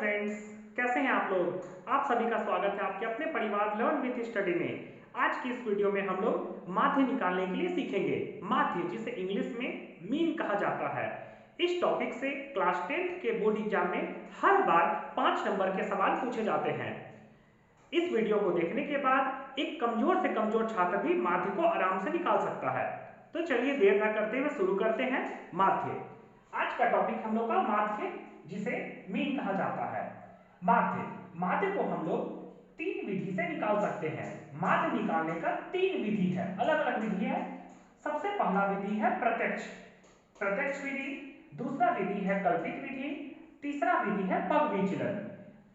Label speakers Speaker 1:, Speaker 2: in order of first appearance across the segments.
Speaker 1: Friends, कैसे हैं आप लोग। आप सभी का स्वागत है आपके अपने परिवार लर्न विथ स्टडी में। आज की इस वीडियो में हम लोग माध्य निकालने के लिए सीखेंगे। माध्य जिसे इंग्लिश में मीन कहा जाता है। इस टॉपिक से क्लास 10th के बोर्ड एग्जाम में हर बार 5 नंबर के सवाल पूछे जाते हैं। इस वीडियो को देखने के बाद एक कमजोर से कमजोर छात्र भी माध्य को आराम से निकाल सकता है। तो चलिए देर न करते हुए शुरू करते हैं। माध्य आज का टॉपिक हम लोग का माध्य जिसे मीन कहा जाता है। माध्य माध्य को हम लोग 3 विधि से निकाल सकते हैं। माध्य निकालने का 3 विधि है, अलग अलग विधि है। सबसे पहला विधि है प्रत्यक्ष विधि, दूसरा विधि है कल्पित विधि, तीसरा विधि है पग विचलन।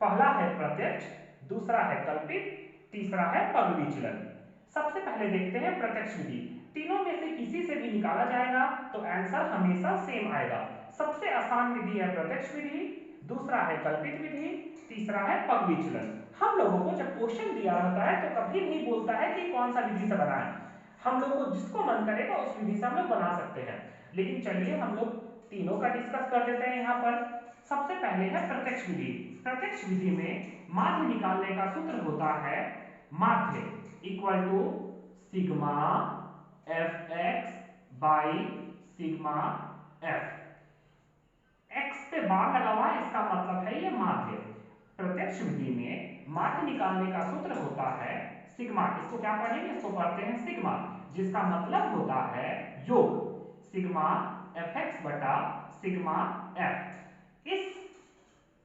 Speaker 1: पहला है प्रत्यक्ष, दूसरा है कल्पित, तीसरा है पग विचलन। सबसे पहले देखते हैं प्रत्यक्ष विधि। तीनों में से किसी से भी निकाला जाएगा तो आंसर हमेशा सेम आएगा। सबसे आसान विधि है प्रत्यक्ष विधि, दूसरा है कल्पित विधि, तीसरा है पग विचलन। हम लोगों को जब क्वेश्चन दिया रहता है तो कभी नहीं बोलता है कि कौन सा विधि से बनाएं। हम लोग को जिसको मन करेगा उस विधि से हम लोग बना सकते हैं। लेकिन चलिए हम लोग तीनों का डिस्कस कर लेते हैं यहाँ पर। सबसे पहले है प्रत्यक्ष विधि। प्रत्यक्ष विधि में माध्य निकालने का सूत्र होता है माध्य equal to sigma F X by sigma F. X पे बार लगा हुआ है, इसका मतलब है ये माध्य। प्रत्यक्ष विधि में माध्य निकालने का सूत्र होता है सिग्मा। इसको क्या पढ़ेंगे, इसको पढ़ते हैं सिग्मा, जिसका मतलब होता है योग। सिग्मा एफ एक्स बटा सिग्मा एफ। इस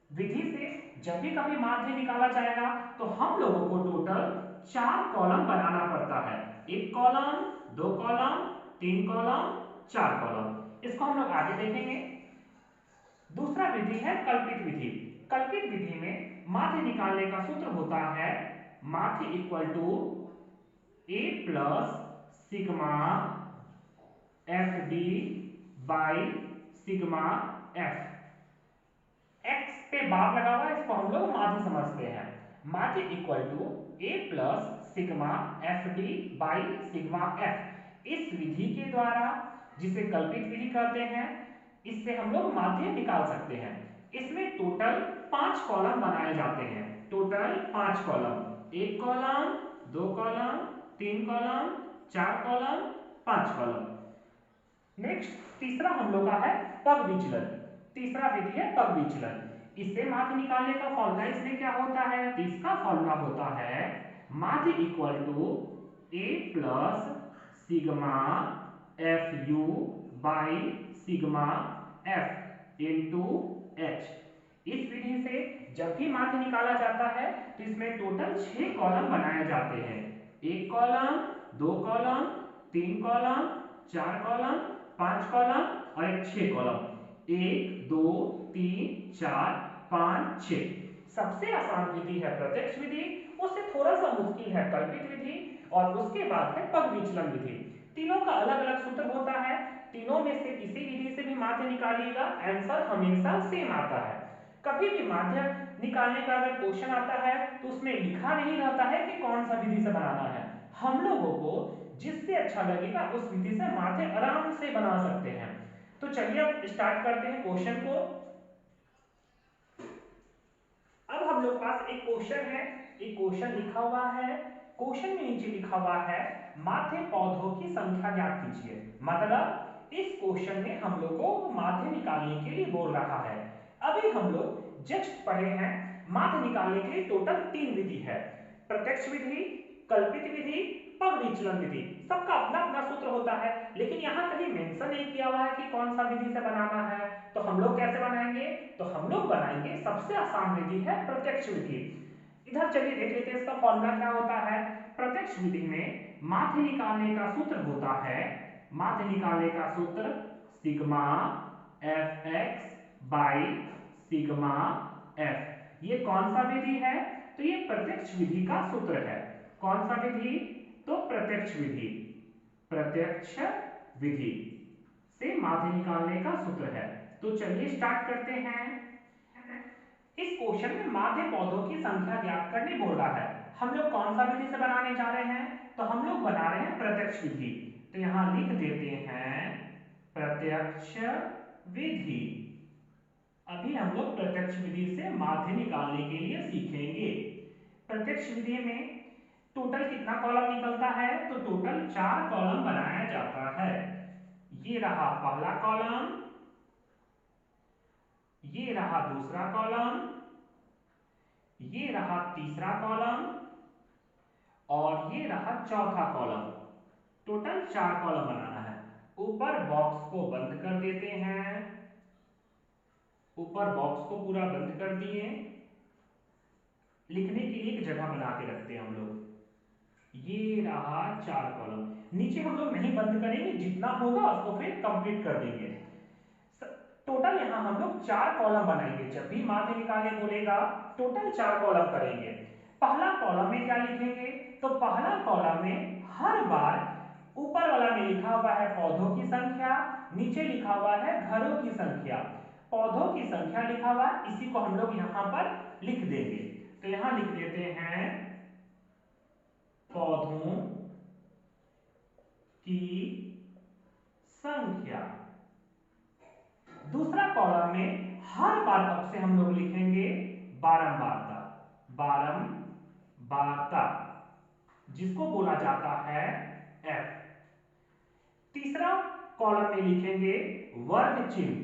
Speaker 1: विधि से जब भी कभी माध्य निकाला जाएगा तो हम लोगों को टोटल 4 कॉलम बनाना पड़ता है। 1 कॉलम, 2 कॉलम, 3 कॉलम, 4 कॉलम। इसको हम लोग आगे देखेंगे। दूसरा विधि है कल्पित विधि। कल्पित विधि में माध्य निकालने का सूत्र होता है माध्य equal to A plus sigma F D by sigma F. X पे बार लगा हुआ है, इसको हम लोग माध्य समझते हैं। माध्य equal to A plus sigma F D by sigma F. इस विधि के द्वारा, जिसे कल्पित विधि कहते हैं, इससे हम लोग माध्य निकाल सकते हैं। इसमें टोटल 5 कॉलम बनाए जाते हैं। Total 5 column, 1 column, 2 column, 3 column, 4 column, 5 column. Next तीसरा हम लोग का है पग विचलन। तीसरा विधि है पग विचलन। इससे माध्य निकालने का फॉर्मूला इसमें क्या होता है, तो इसका फॉर्मूला होता है माध्य equal to A plus sigma F U by sigma F into H. इस विधि से जब भी माध्य निकाला जाता है तो इसमें टोटल 6 कॉलम बनाए जाते हैं। 1 column, 2 column, 3 column, 4 column, 5 column और एक 6 कॉलम। 1 2 3 4 5 6। सबसे आसान विधि है प्रत्यक्ष विधि, उससे थोड़ा सा मुश्किल है कल्पित विधि, और उसके बाद है पग विचलन विधि। तीनों का अलग अलग सूत्र होता है। तीनों में से किसी विधि से भी माध्य निकालिएगा, आंसर हमेशा सेम आता है। कभी भी माध्य निकालने का अगर क्वेश्चन आता है तो उसमें लिखा नहीं रहता है कि कौन सा विधि से बनाना है। हम लोगों को जिससे अच्छा लगेगा उस विधि से माध्य आराम से बना सकते हैं। तो चलिए अब स्टार्ट करते हैं क्वेश्चन को। अब हम लोग पास एक क्वेश्चन है, एक क्वेश्चन लिखा हुआ है। क्वेश्चन में नीचे लिखा हुआ है माध्य पौधों की संख्या ज्ञात कीजिए। मतलब इस क्वेश्चन में हम लोग को माध्य निकालने के लिए बोल रहा है। अभी हम लोग जस्ट पढ़े हैं माध्य निकालने के लिए टोटल 3 विधि है। प्रत्यक्ष विधि, कल्पित विधि, पग विचलन विधि। सबका अपना अपना सूत्र होता है, लेकिन यहाँ कहीं मेंशन नहीं किया हुआ है कि कौन सा विधि से बनाना है। तो हम लोग कैसे बनाएंगे, तो हम लोग बनाएंगे सबसे आसान विधि है प्रत्यक्ष विधि। इधर चलिए देख लेते हैं इसका फॉर्मूला क्या होता है। प्रत्यक्ष विधि में माध्य निकालने का सूत्र होता है, माध्य निकालने का सूत्र sigma F X by sigma F. ये कौन सा विधि है, तो ये प्रत्यक्ष विधि का सूत्र है। कौन सा विधि, तो प्रत्यक्ष विधि। प्रत्यक्ष विधि से माध्य निकालने का सूत्र है। तो चलिए स्टार्ट करते हैं। इस क्वेश्चन में माध्य पौधों की संख्या ज्ञात करने बोल रहा है। हम लोग कौन सा विधि से बनाने जा रहे हैं, तो हम लोग बना रहे हैं प्रत्यक्ष विधि। तो यहां लिख देते हैं प्रत्यक्ष विधि। अभी हम लोग प्रत्यक्ष विधि से माध्य निकालने के लिए सीखेंगे। प्रत्यक्ष विधि में टोटल कितना कॉलम निकलता है, तो टोटल 4 कॉलम बनाया जाता है। ये रहा पहला कॉलम, ये रहा दूसरा कॉलम, ये रहा तीसरा कॉलम और ये रहा चौथा कॉलम। टोटल 4 कॉलम बनाना है। ऊपर बॉक्स को बंद कर देते हैं, ऊपर बॉक्स को पूरा बंद कर दिए। लिखने के लिए एक जगह बना के रखते हैं हम लोग। ये रहा 4 कॉलम। नीचे हम लोग नहीं बंद करेंगे, जितना होगा उसको फिर कंप्लीट कर देंगे। टोटल यहाँ हम लोग 4 कॉलम बनाएंगे। जब भी माध्य निकालने बोलेगा टोटल 4 कॉलम करेंगे। पहला कॉलम में क्या लिखेंगे, तो पहला कॉलम में हर बार ऊपर वाला में लिखा हुआ है पौधों की संख्या, नीचे लिखा हुआ है घरों की संख्या। पौधों की संख्या लिखा हुआ, इसी को हम लोग यहाँ पर लिख देंगे। तो यहाँ लिख देते हैं पौधों की संख्या। दूसरा कॉलम में हर बार अब से हम लोग लिखेंगे बारंबारता, बारंबारता जिसको बोला जाता है एफ। तीसरा कॉलम में लिखेंगे वर्ग चिन्ह,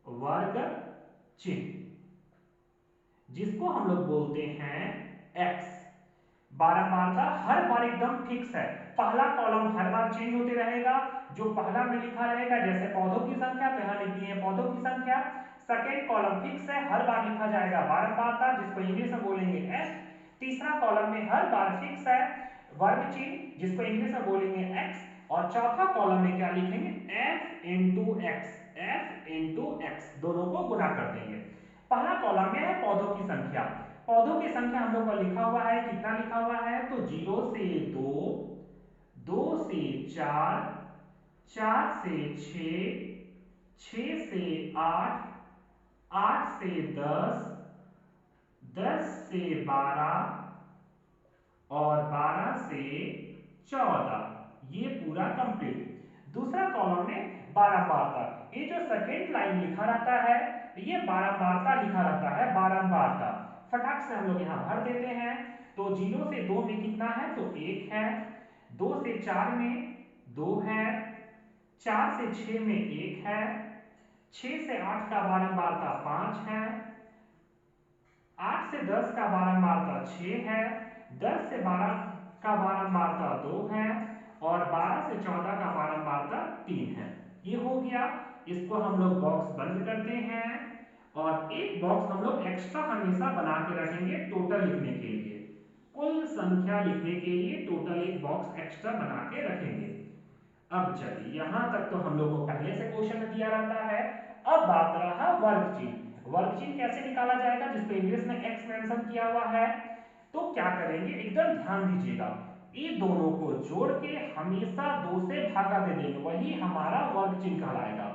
Speaker 1: वर्ग चिन्ह जिसको हम लोग बोलते हैं एक्स। बारंबारता हर बार एकदम फिक्स है। पहला कॉलम हर बार चेंज होते रहेगा। जो पहला में लिखा रहेगा, जैसे पौधों की संख्या, तो यहां लिख दिए पौधों की संख्या। सेकेंड कॉलम फिक्स है, हर बार लिखा जाएगा बारंबारता, जिसको इंग्लिश में बोलेंगे एस। तीसरा कॉलम में हर बार फिक्स है वर्ग चिन्ह, जिसको इंग्लिश में बोलेंगे एक्स। और चौथा कॉलम में क्या लिखेंगे, F into x, F into x, दोनों को गुणा कर देंगे। पहला कॉलम में है पौधों की संख्या। पौधों की संख्या हम लोग का लिखा हुआ है, कितना लिखा हुआ है, तो 0 से 2, 2 से 4, 4 से 6, 6 से 8, 8 से 10, 10 से 12 और 12 से 14। ये पूरा कंप्लीट। दूसरा कॉलम में बारंबारता। ये जो सेकेंड लाइन लिखा रहता है, ये बारंबारता लिखा रहता है, बारंबारता। फटाक से हम लोग यहाँ भर देते हैं। तो 0 से 2 में कितना है, तो 1 है। 2 से 4 में 2 है। 4 से 6 में 1 है। 6 से 8 का बारंबारता 5 है। 8 से 10 का बारंबारता 6 है। 10 से 12 का बारंबारता 2 है। और 12 से 14 का बारंबारता 3 है। ये हो गया। इसको हम लोग बॉक्स बंद करते हैं और एक बॉक्स हम लोग एक्स्ट्रा हमेशा बना के रखेंगे टोटल लिखने के लिए। कुल संख्या लिखने के लिए टोटल एक बॉक्स एक्स्ट्रा बना के रखेंगे। अब चलिए, यहां तक तो हम लोग को पहले से क्वेश्चन में दिया रहता है। अब बात रहा वर्ग चिन्ह। वर्ग चिन्ह कैसे निकाला जाएगा, जिसको इंग्लिश में एक्स मेंशन किया हुआ है। तो क्या करेंगे, एकदम ध्यान दीजिएगा। ये दोनों को जोड़ के हमेशा 2 से भागा दे देंगे, वही हमारा वर्ग चिन्ह कहलाएगा।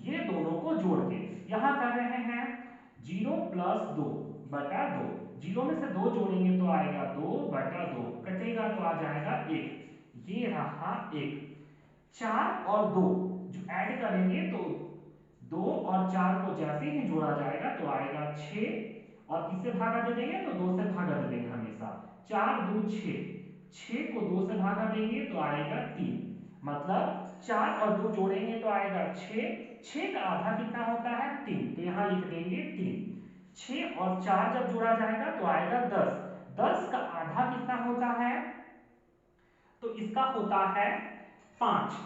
Speaker 1: ये दोनों को जोड़ के यहां कर रहे हैं 0 प्लस 2 बटा 2। 0 में से 2 जोड़ेंगे तो आएगा 2 बटा 2, कटेगा तो आ जाएगा 1। ये रहा 1। 4 और 2 जो ऐड करेंगे तो 2 और 4 को जैसे ही जोड़ा जाएगा तो आएगा 6। और किससे भागा दे देंगे, तो 2 से भागा दे देंगे हमेशा। 4 2 6, 6 को 2 से भागा देंगे तो आएगा 3। मतलब 4 और 2 जोड़ेंगे तो आएगा 6। 6 का आधा कितना होता है, 3, तो यहाँ लिख देंगे 3। 6 और 4 जब जोड़ा जाएगा तो आएगा 10। 10 का आधा कितना होता है, तो इसका होता है 5।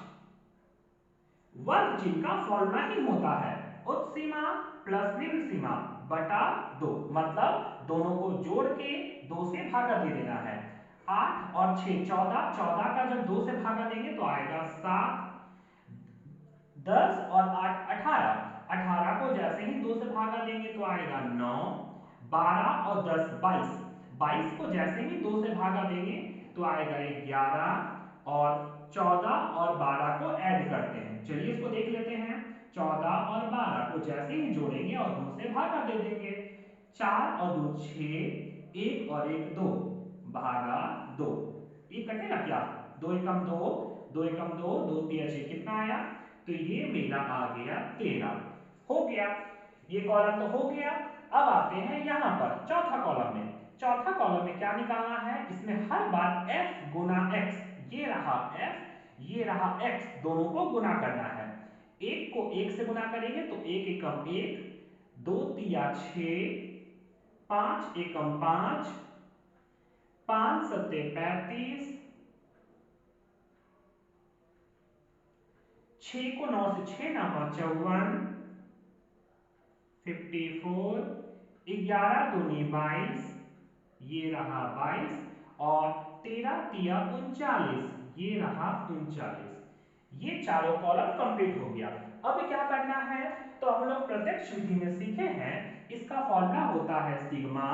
Speaker 1: वर्ग चिन्ह का फॉर्मूला ही होता है उच्च सीमा प्लस निम्न सीमा बटा 2। मतलब दोनों को जोड़ के 2 से भागा दे देना है। 8 और 6 14, 14 का जब 2 से भागा देंगे तो आएगा 7। 10 और 8 18, 18 को जैसे ही 2 से भागा देंगे तो आएगा 9। 12 और 10 22, 22 को जैसे ही 2 से भागा देंगे तो आएगा 11। और 14 और 12 को ऐड करते हैं, चलिए इसको देख लेते हैं। 14 और 12 को जैसे ही जोड़ेंगे और 2 से भागा दे देंगे। 4 और 2 6, 1 और 1 2 भागा 2। ये कटेगा क्या, 2 एकम 2, 2 एकम 2, 2 3 6, कितना आया, तो ये मेरा आ गया 13। हो गया। ये कॉलम तो हो गया। अब आते हैं यहाँ पर चौथा कॉलम में। चौथा कॉलम में क्या निकालना है, इसमें हर बार f गुना x, ये रहा f ये रहा x, दोनों को गुना करना है। एक को एक से गुना करेंगे तो एक एकम एक, दो तिया 6, पांच एकम 5, 5 सत्ते 35, 6 को 9 से 6 9 54, 54, 11 दूनी 22, ये रहा 22, और 13 तिया 39, ये रहा 39। ये चारों कॉलम कंप्लीट हो गया। अब क्या करना है, तो हम लोग प्रत्यक्ष विधि में सीखे हैं, इसका फॉर्मूला होता है सिग्मा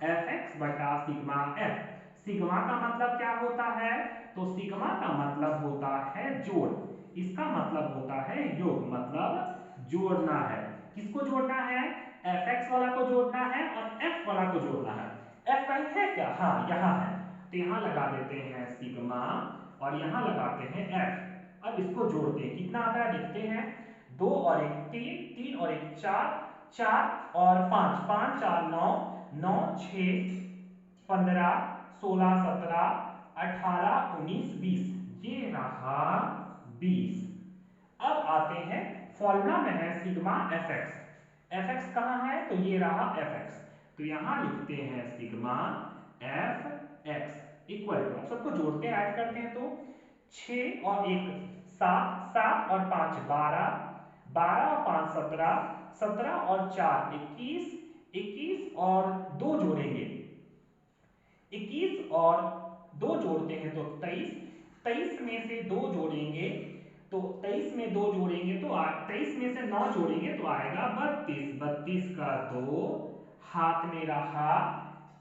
Speaker 1: fx बटा सिग्मा f। सिग्मा का मतलब क्या होता है, तो सिग्मा का मतलब होता है जोड़, इसका मतलब होता है योग, मतलब जोड़ना है। किसको जोड़ना है, fx वाला को जोड़ना है और f वाला को जोड़ना है। f कहीं है क्या, हाँ यहाँ है, तो यहाँ लगा देते हैं सिग्मा और यहाँ लगाते हैं f। अब इसको जोड़ते हैं, कितना आता है देखते हैं, 2 और 1 3, 3 और 1 4, 4 और 5, 5 4 9, 9 6 15 16 17 18 19 20, ये रहा 20। अब आते हैं फॉर्मूला में है सिग्मा fx। fx कहाँ है, तो ये रहा fx, तो यहां लिखते हैं सिग्मा fx इक्वल टू, अब सबको जोड़ते हैं ऐड करते हैं, तो 6 और 1 7, 7 और 5 12, 12 और 5 17, 17 और 4 21, 21 और 2 जोड़ेंगे, 21 और 2 जोड़ते हैं तो 23, 23 में से 2 जोड़ेंगे तो 23 में 2 जोड़ेंगे तो 23 में से 9 जोड़ेंगे तो आएगा 32, 32 का 2, हाथ में रहा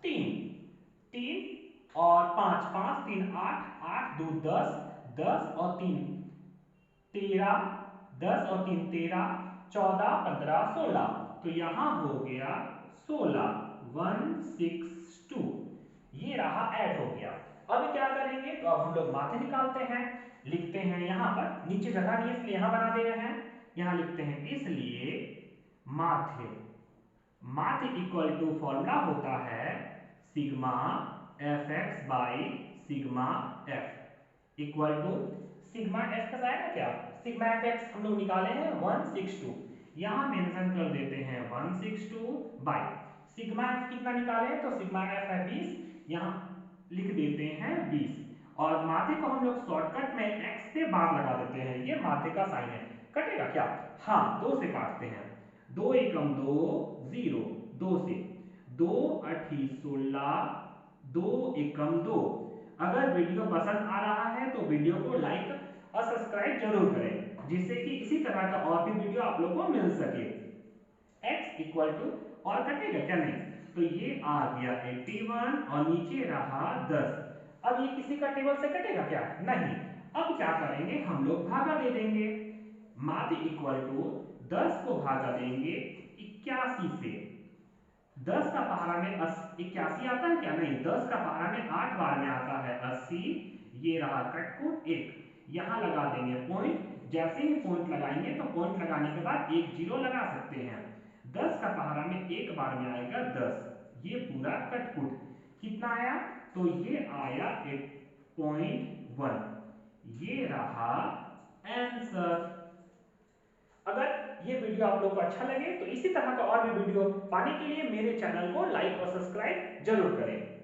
Speaker 1: 3, 3 और 5, 5 3 8, 8 2 10, 10 और 3 13, 10 और 3 13, 14 15 16, तो यहां हो गया 16, 162, ये रहा ऐड हो गया। अब क्या करेंगे, तो अब हम लोग माथे निकालते हैं, लिखते हैं यहाँ पर, नीचे जगह नहीं है इसलिए यहाँ बना दे रहे हैं, यहाँ लिखते हैं इसलिए माथे, माथे इक्वल टू फॉर्मूला होता है sigma F X by sigma F equal to sigma F का आएगा क्या, सिग्मा एफ एक्स हम लोग निकाले हैं 162, यहाँ मेंशन कर देते हैं 162 बाई सिग्मा एफ कितना निकाले हैं, तो सिग्मा एफ है 20, यहाँ लिख देते हैं 20, और माथे को हम लोग शॉर्टकट में x से बार लगा देते हैं, ये माथे का साइन है, कटेगा क्या, हाँ 2 से काटते हैं, 2 एकम 2 0, 2 से 2 अठी 16, 2 एकम 2। अगर वीडियो पसंद आ रहा है तो वीडियो को लाइक और सब्सक्राइब जरूर करें, जिससे कि इसी तरह का और भी वीडियो आप लोगों को मिल सके। x इक्वल टू, और कटेगा क्या, नहीं, तो ये आ गया 81 और नीचे रहा 10। अब ये किसी का टेबल से कटेगा क्या, नहीं। अब क्या करेंगे, हम लोग भागा दे देंगे, माध्य इक्वल टू 10 को भागा देंगे 81 से, 10 का पहाड़ा में 81 आता है क्या, नहीं, 10 का पहाड़ा में 8 बार में आता है 80, ये रहा कटकुट 1, यहाँ लगा देंगे पॉइंट, जैसे ही पॉइंट लगाएंगे तो पॉइंट लगाने के बाद एक जीरो लगा सकते हैं, 10 का पहाड़ा में एक बार में आएगा 10, ये पूरा कटकुट कितना आया, तो ये आया 8.1, ये रहा आंसर। अगर ये वीडियो आप लोग को अच्छा लगे तो इसी तरह का और भी वीडियो पाने के लिए मेरे चैनल को लाइक और सब्सक्राइब जरूर करें।